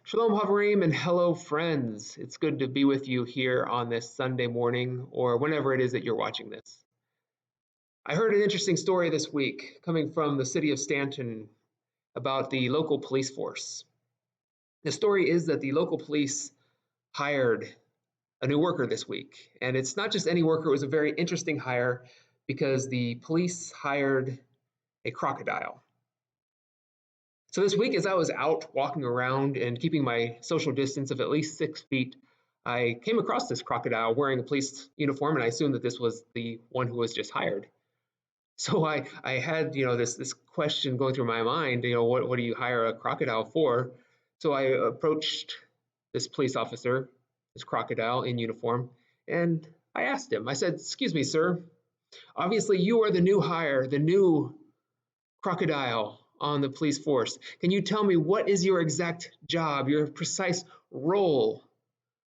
Shalom Havarim and hello friends. It's good to be with you here on this Sunday morning or whenever it is that you're watching this. I heard an interesting story this week coming from the city of Stanton about the local police force. The story is that the local police hired a new worker this week. And it's not just any worker, it was a very interesting hire because the police hired a crocodile. So this week, as I was out walking around and keeping my social distance of at least 6 feet, I came across this crocodile wearing a police uniform, and I assumed that this was the one who was just hired. So I had this question going through my mind. What do you hire a crocodile for? So I approached this police officer, this crocodile in uniform, and I asked him. I said, "Excuse me, sir. Obviously, you are the new hire, the new crocodile on the police force. Can you tell me what is your exact job, your precise role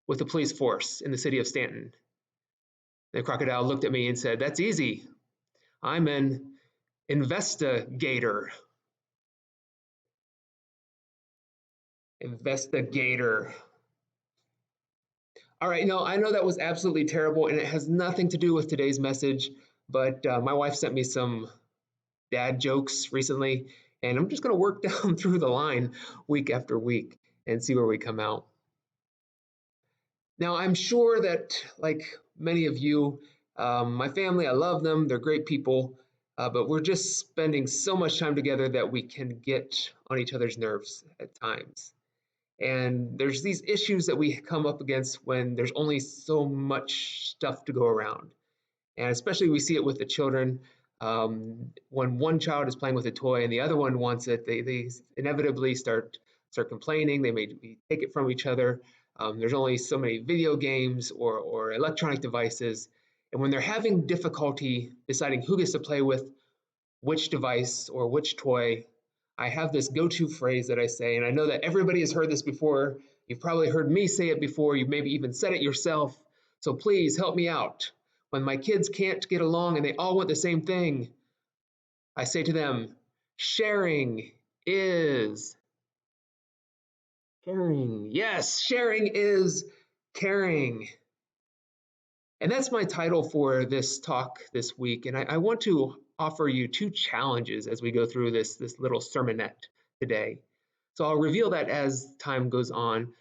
with the police force in the city of Stanton?" The crocodile looked at me and said, "That's easy. I'm an investigator." Investigator. All right, I know that was absolutely terrible and it has nothing to do with today's message, but my wife sent me some dad jokes recently, and I'm just going to work down through the line week after week and see where we come out. Now, I'm sure that, like many of you, my family, I love them, they're great people, but we're just spending so much time together that we can get on each other's nerves at times. And there's these issues that we come up against when there's only so much stuff to go around. And especially we see it with the children. When one child is playing with a toy and the other one wants it, they inevitably start complaining. They may take it from each other. There's only so many video games or electronic devices. And when they're having difficulty deciding who gets to play with which device or which toy, I have this go-to phrase that I say, and I know that everybody has heard this before. You've probably heard me say it before. You've maybe even said it yourself. So please help me out. When my kids can't get along and they all want the same thing, I say to them, sharing is caring. Yes, sharing is caring. And that's my title for this talk this week. And I want to offer you two challenges as we go through this little sermonette today. So I'll reveal that as time goes on.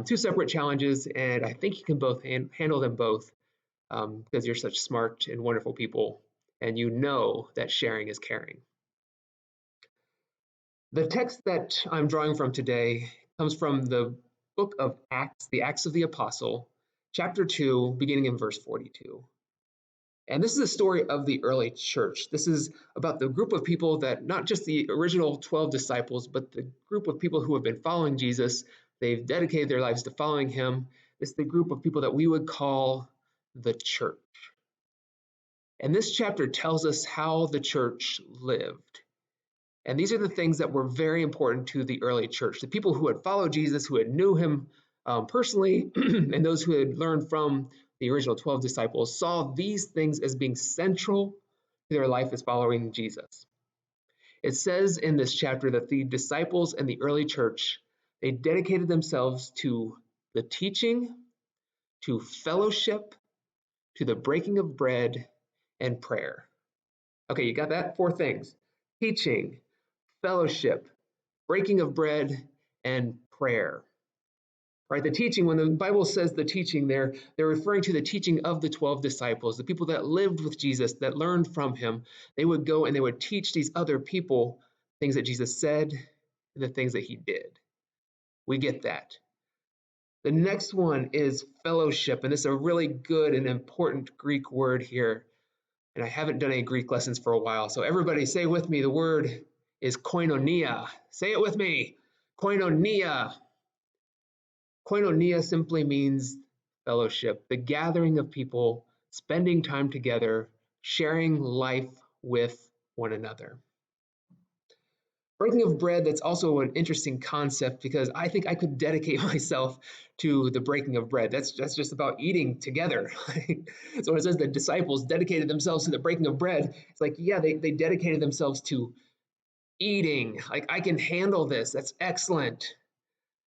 Two separate challenges, and I think you can both handle them both because you're such smart and wonderful people, and you know that sharing is caring. The text that I'm drawing from today comes from the book of Acts, the Acts of the Apostle, chapter 2, beginning in verse 42. And this is a story of the early church. This is about the group of people that, not just the original 12 disciples, but the group of people who have been following Jesus. They've dedicated their lives to following him. It's the group of people that we would call the church. And this chapter tells us how the church lived. And these are the things that were very important to the early church. The people who had followed Jesus, who had knew him personally, and those who had learned from the original 12 disciples, saw these things as being central to their life as following Jesus. It says in this chapter that the disciples and the early church, they dedicated themselves to the teaching, to fellowship, to the breaking of bread, and prayer. Okay, you got that? Four things: teaching, fellowship, breaking of bread, and prayer. Right, the teaching, when the Bible says the teaching there, they're referring to the teaching of the 12 disciples, the people that lived with Jesus, that learned from him. They would go and they would teach these other people things that Jesus said and the things that he did. We get that. The next one is fellowship, and this is a really good and important Greek word here. And I haven't done any Greek lessons for a while, so everybody say with me, the word is koinonia. Say it with me, koinonia. Koinonia simply means fellowship, the gathering of people, spending time together, sharing life with one another. Breaking of bread, that's also an interesting concept because I think I could dedicate myself to the breaking of bread. That's just about eating together. So when it says the disciples dedicated themselves to the breaking of bread, it's like, yeah, they dedicated themselves to eating. Like, I can handle this. That's excellent.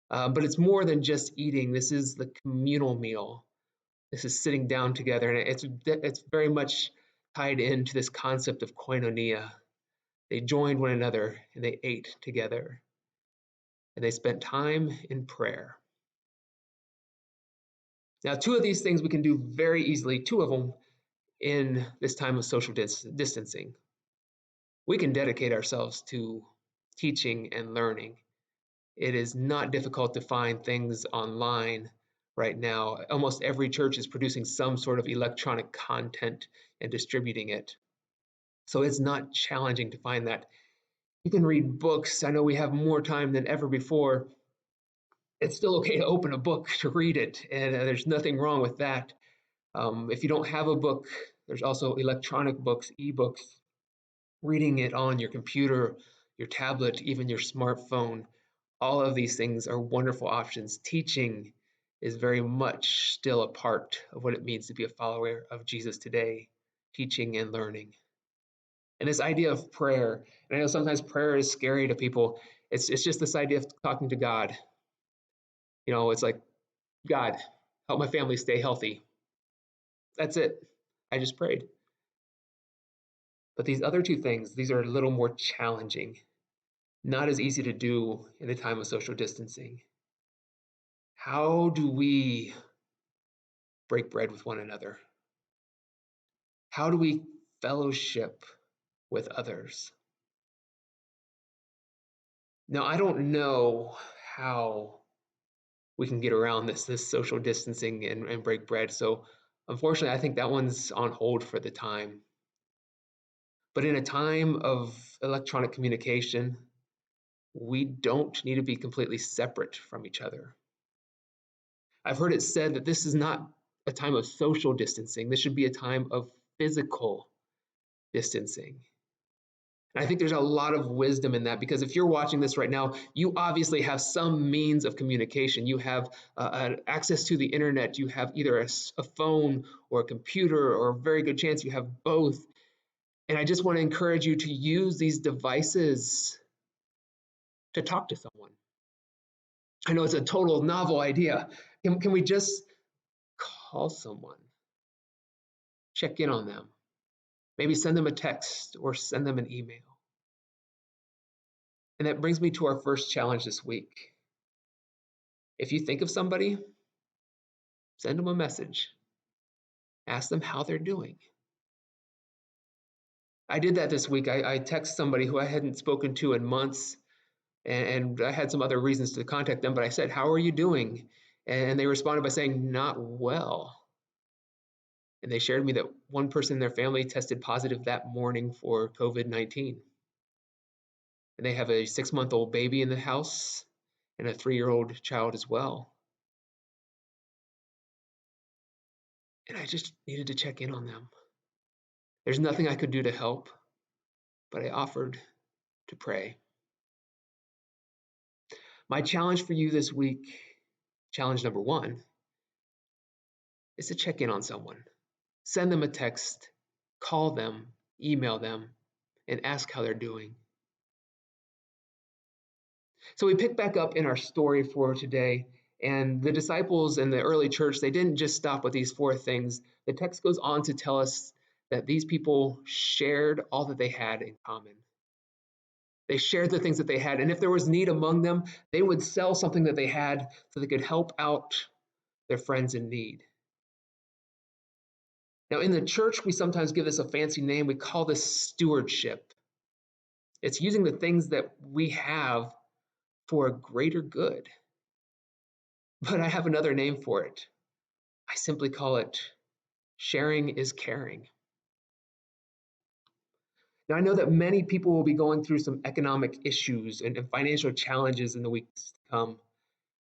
But it's more than just eating. This is the communal meal. This is sitting down together, and it's very much tied into this concept of koinonia. They joined one another and they ate together, and they spent time in prayer. Now, two of these things we can do very easily, two of them in this time of social distancing. We can dedicate ourselves to teaching and learning. It is not difficult to find things online right now. Almost every church is producing some sort of electronic content and distributing it. So it's not challenging to find that. You can read books. I know we have more time than ever before. It's still okay to open a book to read it, and there's nothing wrong with that. If you don't have a book, there's also electronic books, ebooks, reading it on your computer, your tablet, even your smartphone. All of these things are wonderful options. Teaching is very much still a part of what it means to be a follower of Jesus today, teaching and learning. And this idea of prayer, and I know sometimes prayer is scary to people. It's just this idea of talking to God. It's like, God, help my family stay healthy. That's it. I just prayed. But these other two things, these are a little more challenging, not as easy to do in a time of social distancing. How do we break bread with one another? How do we fellowship with others? Now, I don't know how we can get around this social distancing and break bread. So unfortunately, I think that one's on hold for the time. But in a time of electronic communication, we don't need to be completely separate from each other. I've heard it said that this is not a time of social distancing. This should be a time of physical distancing. And I think there's a lot of wisdom in that, because if you're watching this right now, you obviously have some means of communication. You have access to the internet. You have either a phone or a computer, or a very good chance you have both. And I just want to encourage you to use these devices to talk to someone. I know it's a total novel idea. Can we just call someone, check in on them, maybe send them a text or send them an email? And that brings me to our first challenge this week. If you think of somebody, send them a message. Ask them how they're doing. I did that this week. I texted somebody who I hadn't spoken to in months, and I had some other reasons to contact them, but I said, "How are you doing?" And they responded by saying, "Not well." And they shared with me that one person in their family tested positive that morning for COVID-19. And they have a 6-month-old baby in the house and a 3-year-old child as well. And I just needed to check in on them. There's nothing I could do to help, but I offered to pray. My challenge for you this week, challenge number 1, is to check in on someone. Send them a text, call them, email them, and ask how they're doing. So we pick back up in our story for today, and the disciples in the early church, they didn't just stop with these 4 things. The text goes on to tell us that these people shared all that they had in common. They shared the things that they had, and if there was need among them, they would sell something that they had so they could help out their friends in need. Now, in the church, we sometimes give this a fancy name. We call this stewardship. It's using the things that we have for a greater good. But I have another name for it. I simply call it sharing is caring. Now, I know that many people will be going through some economic issues and financial challenges in the weeks to come.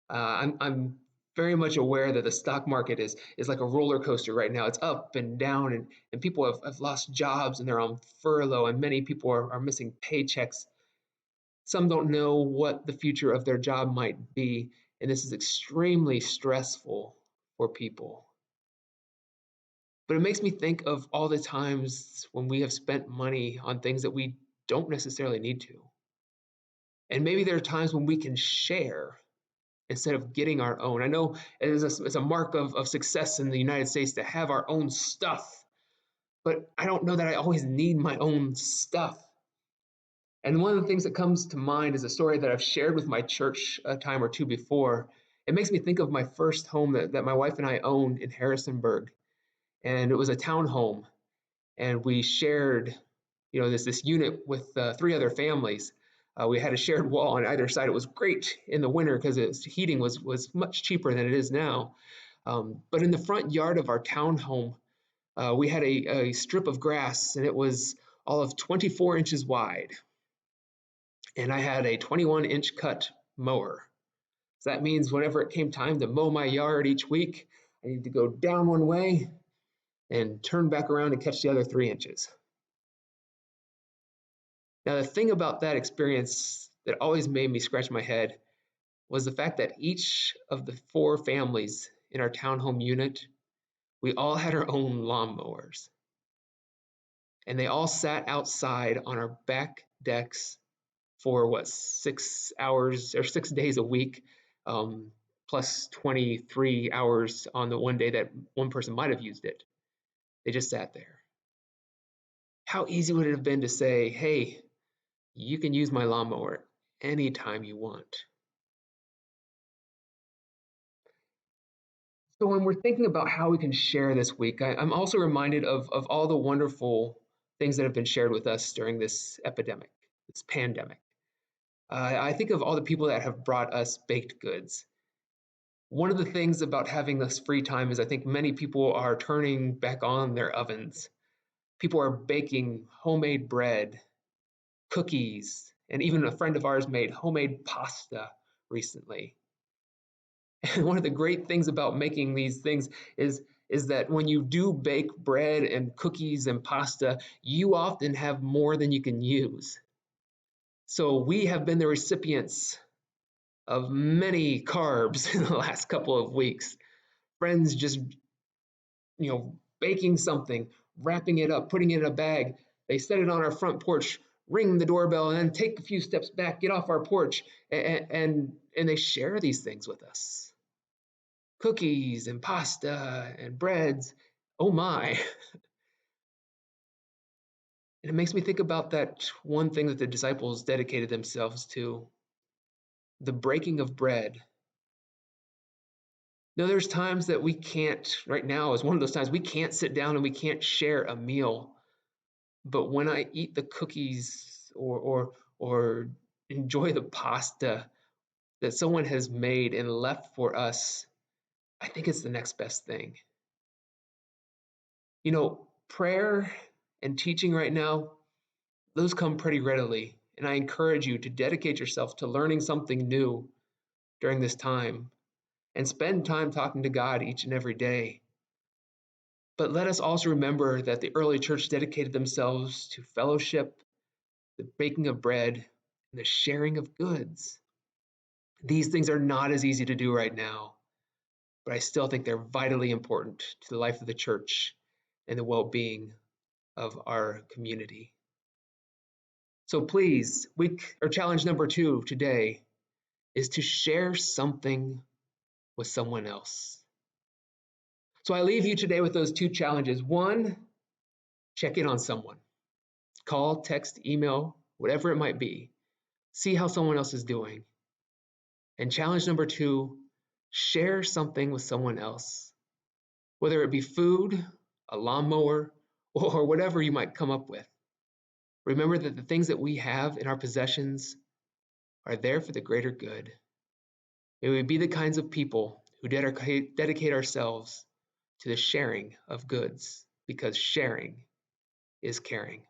I'm very much aware that the stock market is like a roller coaster right now. It's up and down, and people have lost jobs and they're on furlough, and many people are missing paychecks. Some don't know what the future of their job might be, and this is extremely stressful for people. But it makes me think of all the times when we have spent money on things that we don't necessarily need to. And maybe there are times when we can share instead of getting our own. I know it's a mark of success in the United States to have our own stuff, but I don't know that I always need my own stuff. And one of the things that comes to mind is a story that I've shared with my church a time or two before. It makes me think of my first home that my wife and I owned in Harrisonburg. And it was a townhome. And we shared, this unit with three other families. We had a shared wall on either side. It was great in the winter because its heating was much cheaper than it is now. But in the front yard of our townhome, we had a strip of grass, and it was all of 24 inches wide. And I had a 21-inch cut mower. So that means whenever it came time to mow my yard each week, I needed to go down one way and turn back around and catch the other 3 inches. Now, the thing about that experience that always made me scratch my head was the fact that each of the four families in our townhome unit, we all had our own lawnmowers. And they all sat outside on our back decks for 6 hours or 6 days a week, plus 23 hours on the one day that one person might have used it. They just sat there. How easy would it have been to say, hey, you can use my lawnmower anytime you want? So when we're thinking about how we can share this week, I'm also reminded of all the wonderful things that have been shared with us during this epidemic, this pandemic. I think of all the people that have brought us baked goods. One of the things about having this free time is I think many people are turning back on their ovens. People are baking homemade bread, cookies, and even a friend of ours made homemade pasta recently. And one of the great things about making these things is that when you do bake bread and cookies and pasta, you often have more than you can use. So we have been the recipients of many carbs in the last couple of weeks. Friends just, baking something, wrapping it up, putting it in a bag. They set it on our front porch, ring the doorbell, and then take a few steps back, get off our porch, and they share these things with us. Cookies and pasta and breads. Oh my. And it makes me think about that one thing that the disciples dedicated themselves to, the breaking of bread. Now, there's times that we can't, right now is one of those times we can't sit down and we can't share a meal. But when I eat the cookies or enjoy the pasta that someone has made and left for us, I think it's the next best thing. Prayer and teaching right now, those come pretty readily. And I encourage you to dedicate yourself to learning something new during this time and spend time talking to God each and every day. But let us also remember that the early church dedicated themselves to fellowship, the baking of bread, and the sharing of goods. These things are not as easy to do right now, but I still think they're vitally important to the life of the church and the well-being of our community. So please, challenge number 2 today is to share something with someone else. So I leave you today with those 2 challenges. 1, check in on someone. Call, text, email, whatever it might be. See how someone else is doing. And challenge number 2, share something with someone else. Whether it be food, a lawnmower, or whatever you might come up with. Remember that the things that we have in our possessions are there for the greater good. May we be the kinds of people who dedicate ourselves to the sharing of goods, because sharing is caring.